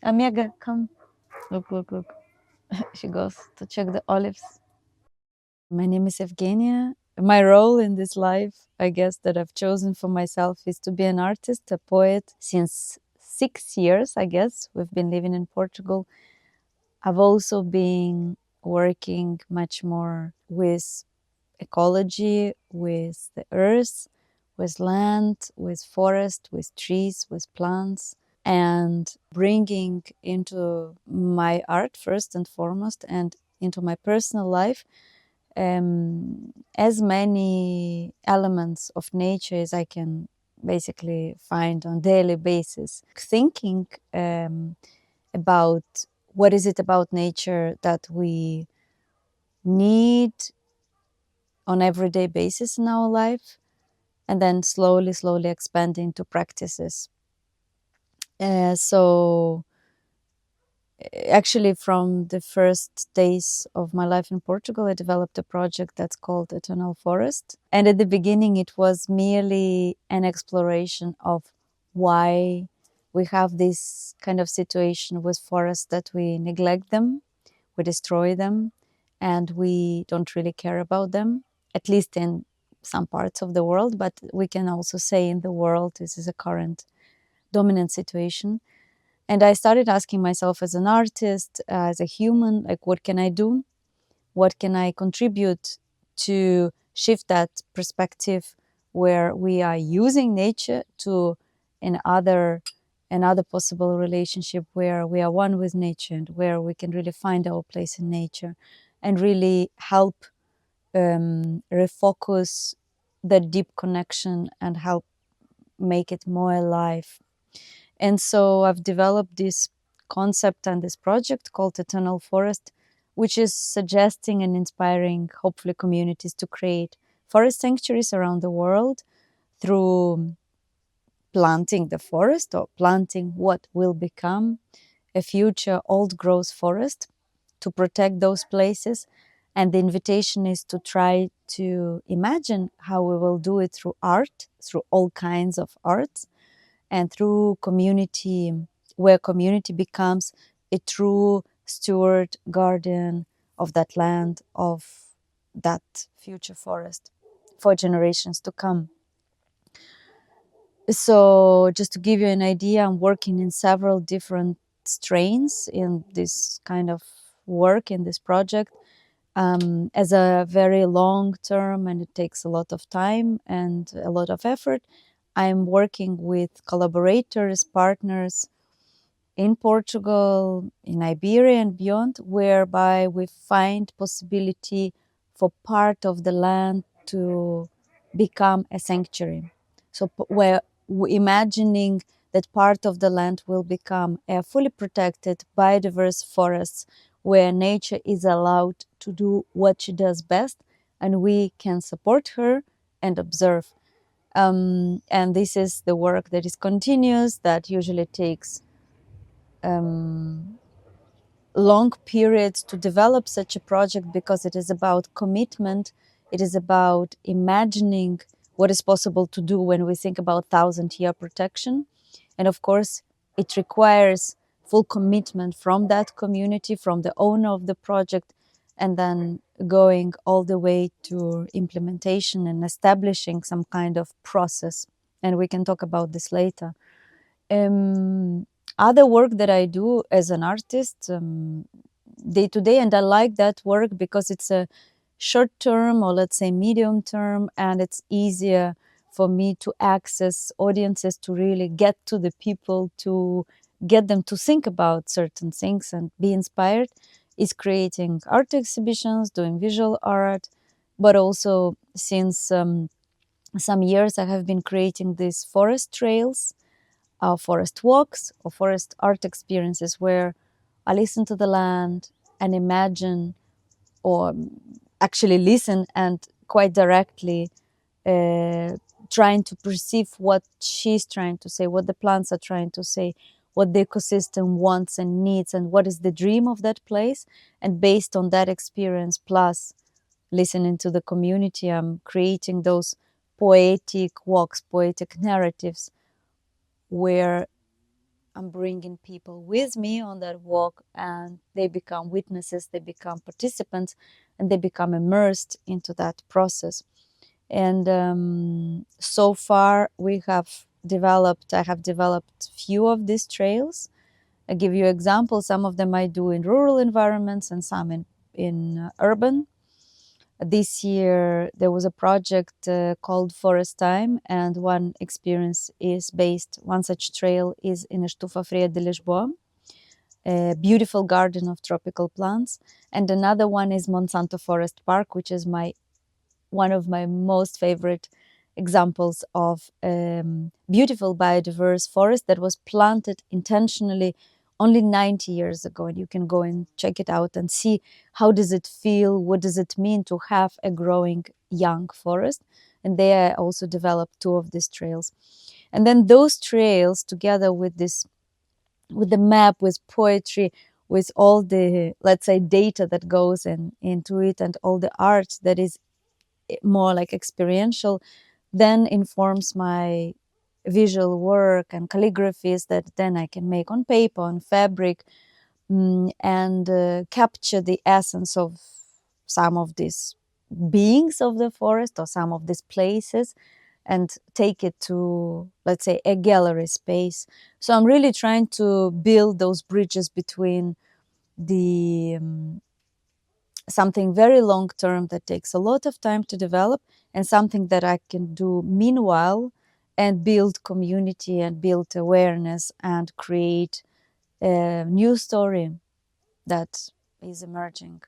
Amiga, come. Look, look, look. She goes to check the olives. My name is Evgenia. My role in this life, I guess, that I've chosen for myself is to be an artist, a poet. Since 6 years, I guess, we've been living in Portugal. I've also been working much more with ecology, with the earth, with land, with forest, with trees, with plants, and bringing into my art first and foremost and into my personal life as many elements of nature as I can basically find on daily basis. Thinking about what is it about nature that we need on everyday basis in our life, and then slowly expanding to practices. So actually, from the first days of my life in Portugal, I developed a project that's called Eternal Forest. And at the beginning, it was merely an exploration of why we have this kind of situation with forests, that we neglect them, we destroy them, and we don't really care about them, at least in some parts of the world. But we can also say in the world, this is a current dominant situation. And I started asking myself, as an artist, as a human, like, what can I do? What can I contribute to shift that perspective where we are using nature to another possible relationship where we are one with nature, and where we can really find our place in nature and really help refocus the deep connection and help make it more alive. And so I've developed this concept and this project called Eternal Forest, which is suggesting and inspiring, hopefully, communities to create forest sanctuaries around the world through planting the forest, or planting what will become a future old growth forest, to protect those places. And the invitation is to try to imagine how we will do it through art, through all kinds of arts, and through community, where community becomes a true steward, guardian of that land, of that future forest for generations to come. So just to give you an idea, I'm working in several different strains in this kind of work, in this project, as a very long term, and it takes a lot of time and a lot of effort. I'm working with collaborators, partners in Portugal, in Iberia and beyond, whereby we find possibility for part of the land to become a sanctuary. So where imagining that part of the land will become a fully protected biodiverse forests, where nature is allowed to do what she does best, and we can support her and observe. And this is the work that is continuous, that usually takes long periods to develop such a project, because it is about commitment. It is about imagining what is possible to do when we think about 1,000-year protection. And of course, it requires full commitment from that community, from the owner of the project, and then going all the way to implementation and establishing some kind of process. And we can talk about this later. Um, Other work that I do as an artist, day to day, and I like that work because it's a short term, or let's say medium term, and it's easier for me to access audiences, to really get to the people, to get them to think about certain things and be inspired, is creating art exhibitions, doing visual art, but also since some years I have been creating these forest trails, forest walks, or forest art experiences, where I listen to the land and imagine, or actually listen and quite directly uh, trying to perceive what she's trying to say, what the plants are trying to say, what the ecosystem wants and needs, and what is the dream of that place. And based on that experience, plus listening to the community, I'm creating those poetic walks, poetic narratives, where I'm bringing people with me on that walk, and they become witnesses, they become participants, and they become immersed into that process. And so far, I have developed few of these trails. I give you examples. Some of them I do in rural environments and some in urban. This year, there was a project called Forest Time, and one such trail is in Estufa Fria de Lisboa, a beautiful garden of tropical plants. And another one is Monsanto Forest Park, which is one of my most favorite examples of beautiful biodiverse forest that was planted intentionally only 90 years ago. And you can go and check it out and see how does it feel, what does it mean to have a growing young forest. And there I also developed two of these trails. And then those trails, together with the map, with poetry, with all the, let's say, data that goes into it, and all the art that is more like experiential, then informs my visual work and calligraphies that then I can make on paper, on fabric, and capture the essence of some of these beings of the forest or some of these places, and take it to, let's say, a gallery space. So I'm really trying to build those bridges between the something very long term that takes a lot of time to develop, and something that I can do meanwhile and build community and build awareness and create a new story that is emerging.